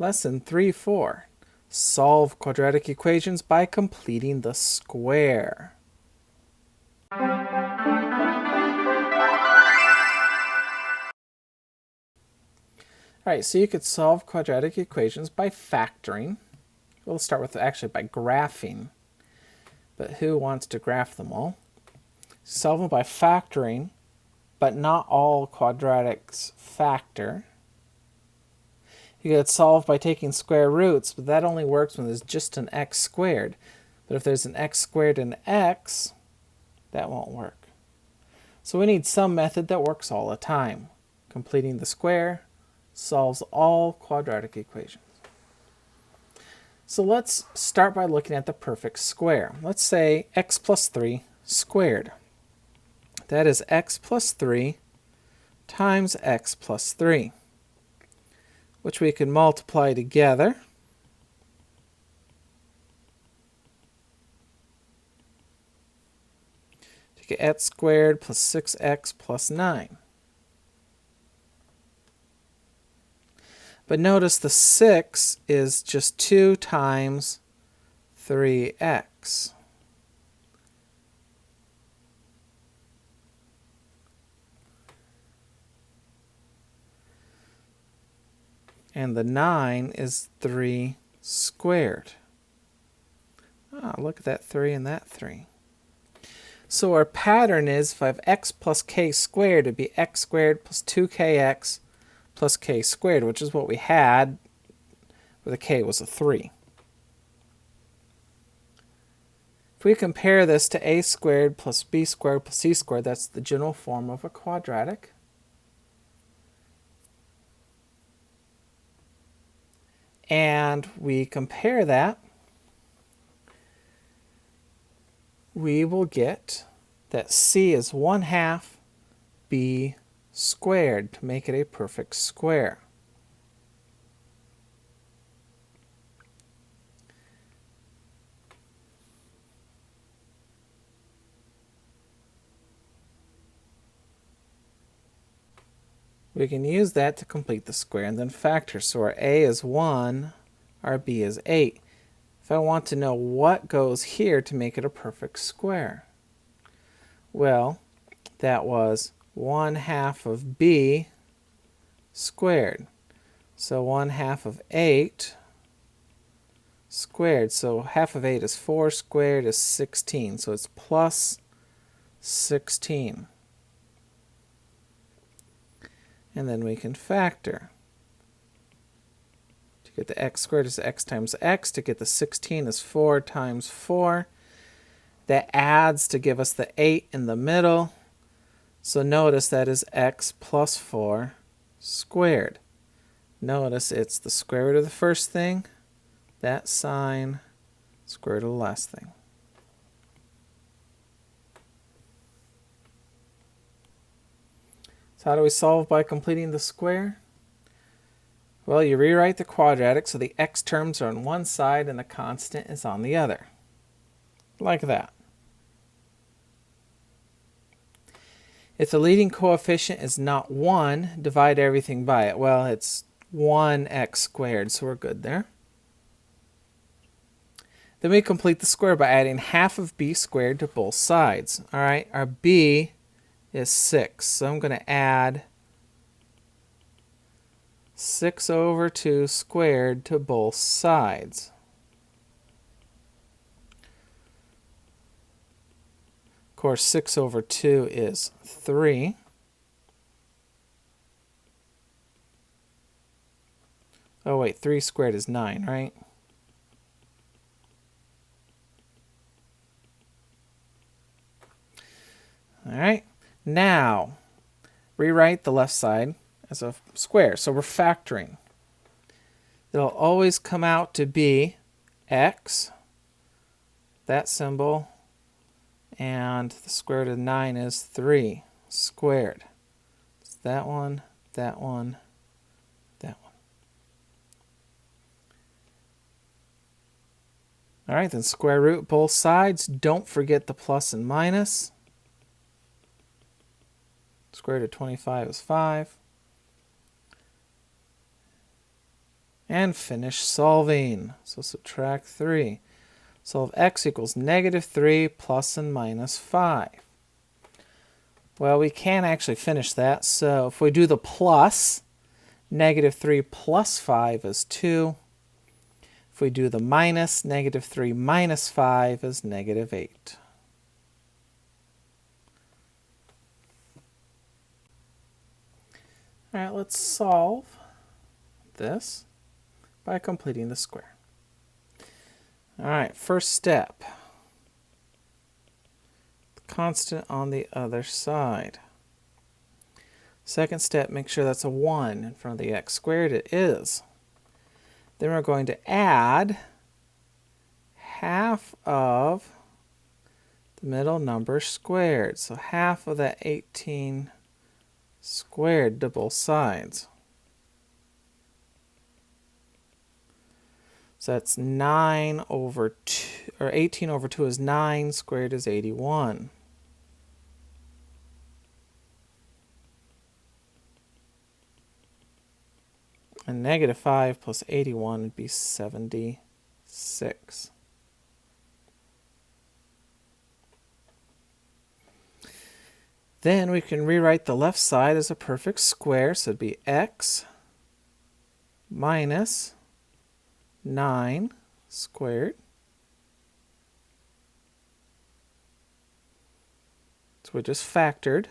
Lesson 3-4. Solve quadratic equations by completing the square. Alright, so you could solve quadratic equations by factoring. We'll start with actually by graphing. But who wants to graph them all? Solve them by factoring, but not all quadratics factor. You could solve by taking square roots, but that only works when there's just an x squared. But if there's an x squared and x, that won't work. So we need some method that works all the time. Completing the square solves all quadratic equations. So let's start by looking at the perfect square. Let's say x plus 3 squared. That is x plus 3 times x plus 3, which we can multiply together. To get x squared plus 6x plus 9. But notice the 6 is just 2 times 3x. And the 9 is 3 squared. Look at that 3 and that 3. So our pattern is if I have x plus k squared, it would be x squared plus 2kx plus k squared, which is what we had, where the k was a 3. If we compare this to a squared plus b squared plus c squared, that's the general form of a quadratic. And we compare that, we will get that c is 1/2 b squared to make it a perfect square. We can use that to complete the square and then factor. So our a is 1, our b is 8. If I want to know what goes here to make it a perfect square, well, that was 1/2 of b squared. So 1/2 of 8 squared. So half of 8 is 4 squared is 16. So it's plus 16. And then we can factor. To get the x squared is x times x. To get the 16 is 4 times 4. That adds to give us the 8 in the middle. So notice that is x plus 4 squared. Notice it's the square root of the first thing, that sign, square root of the last thing. So how do we solve by completing the square? Well, you rewrite the quadratic so the x terms are on one side and the constant is on the other. Like that. If the leading coefficient is not 1, divide everything by it. Well, it's 1x squared, so we're good there. Then we complete the square by adding half of b squared to both sides. All right, our b is 6, so I'm going to add 6 over 2 squared to both sides. Of course, 6 over 2 is 3. Oh wait, 3 squared is 9, right? All right, now rewrite the left side as a square. So we're factoring. It'll always come out to be x, that symbol, and the square root of 9 is 3 squared. It's that one, that one, that one. All right, then square root both sides. Don't forget the plus and minus. Square root of 25 is 5. and finish solving. So subtract 3. Solve x equals -3 plus and minus 5. Well, we can actually finish that. So if we do the plus, -3 plus 5 is 2. If we do the minus, -3 minus 5 is -8. All right, let's solve this by completing the square. All right, first step. The constant on the other side. Second step, make sure that's a 1 in front of the x squared. It is. Then we're going to add half of the middle number squared. So half of that 18 squared to both sides. So that's 9 over 2, or 18 over 2 is 9, squared is 81. And -5 plus 81 would be 76. Then we can rewrite the left side as a perfect square, so it'd be x minus 9 squared. So we just factored.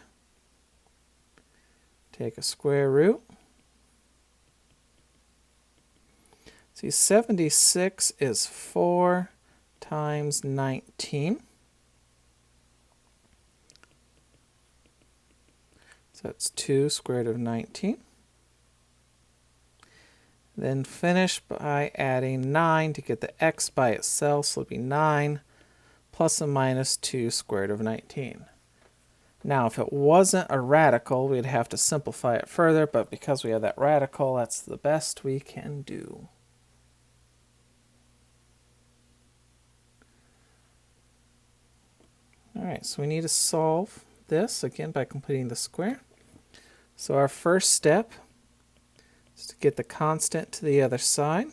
Take a square root. See, 76 is 4 times 19. So that's 2 square root of 19. Then finish by adding 9 to get the x by itself, so it'll be 9 plus and minus 2 square root of 19. Now, if it wasn't a radical, we'd have to simplify it further, but because we have that radical, that's the best we can do. All right, so we need to solve this, again, by completing the square. So our first step is to get the constant to the other side.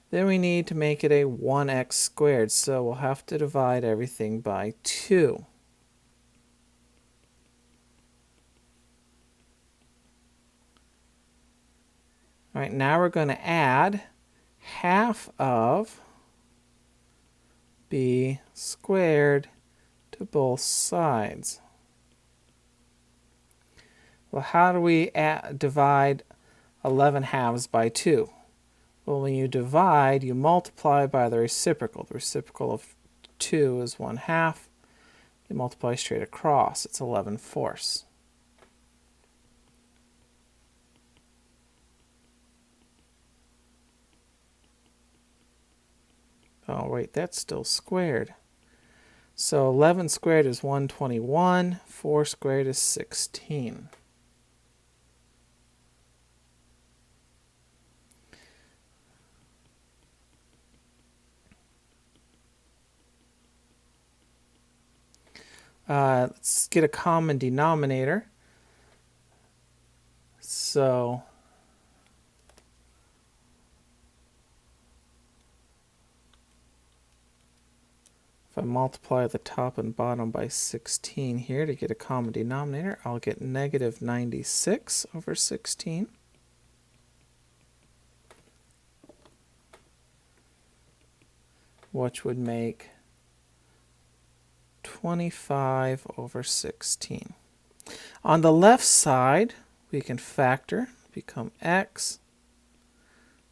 Then we need to make it a 1x squared, so we'll have to divide everything by 2. All right, now we're going to add half of b squared to both sides. Well, how do we divide 11 halves by 2? Well, when you divide, you multiply by the reciprocal. The reciprocal of 2 is 1/2. You multiply straight across. It's 11/4. Oh, wait, that's still squared. So 11 squared is 121. 4 squared is 16. Let's get a common denominator. So if I multiply the top and bottom by 16 here to get a common denominator, I'll get -96 over 16. Which would make 25 over 16. On the left side, we can factor, become x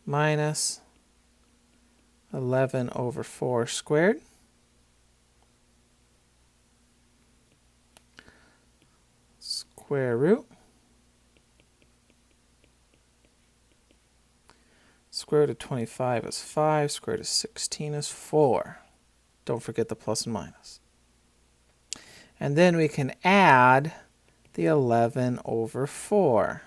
minus 11 over 4 squared. Square root. Square root of 25 is 5. Square root of 16 is 4. Don't forget the plus and minus. And then we can add the 11 over 4.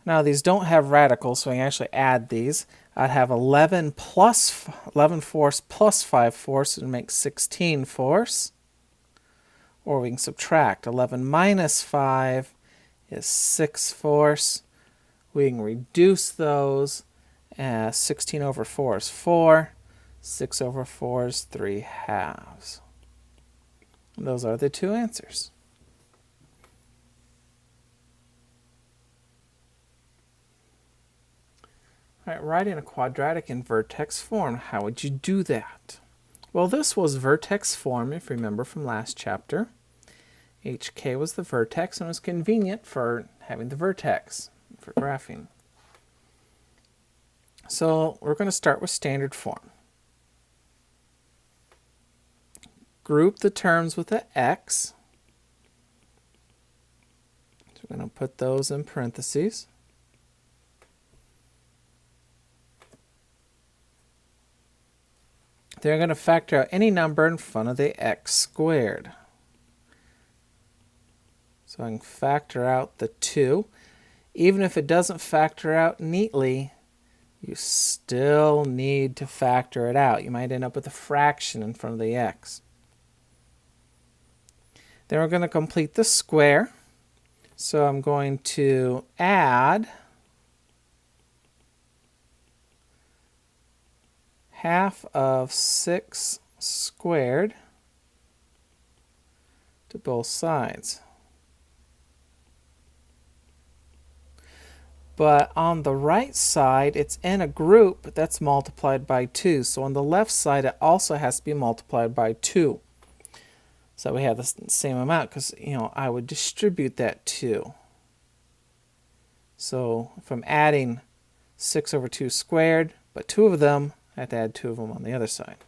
Now these don't have radicals, so we can actually add these. I'd have 11 fourths plus 5 fourths would make 16 fourths. Or we can subtract. 11 minus 5 is 6/4. We can reduce those. 16 over 4 is 4. 6 over 4 is 3/2. And those are the two answers. All right, writing a quadratic in vertex form, how would you do that? Well, this was vertex form, if you remember from last chapter. HK was the vertex, and it was convenient for having the vertex for graphing. So we're going to start with standard form. Group the terms with an X. So we're going to put those in parentheses. They're going to factor out any number in front of the x squared. So I can factor out the 2. Even if it doesn't factor out neatly, you still need to factor it out. You might end up with a fraction in front of the x. Then we're going to complete the square. So I'm going to add half of 6 squared to both sides. But on the right side, it's in a group that's multiplied by 2. So on the left side, it also has to be multiplied by 2. So we have the same amount because, I would distribute that 2. So if I'm adding 6 over 2 squared, but 2 of them, I have to add 2 of them on the other side.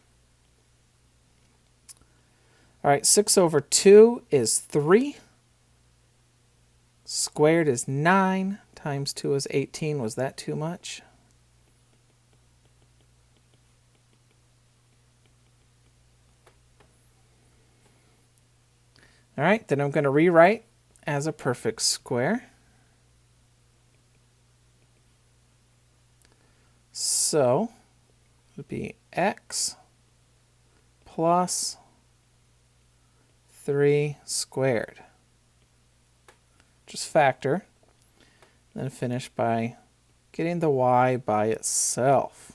All right, 6 over 2 is 3. Squared is 9. Times 2 is 18. Was that too much? All right, then I'm going to rewrite as a perfect square. So it would be x plus 3 squared. Just factor. Then finish by getting the y by itself.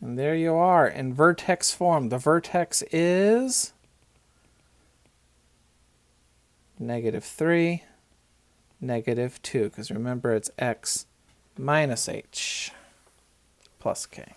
And there you are in vertex form. The vertex is -3, -2, because remember it's x minus h plus k.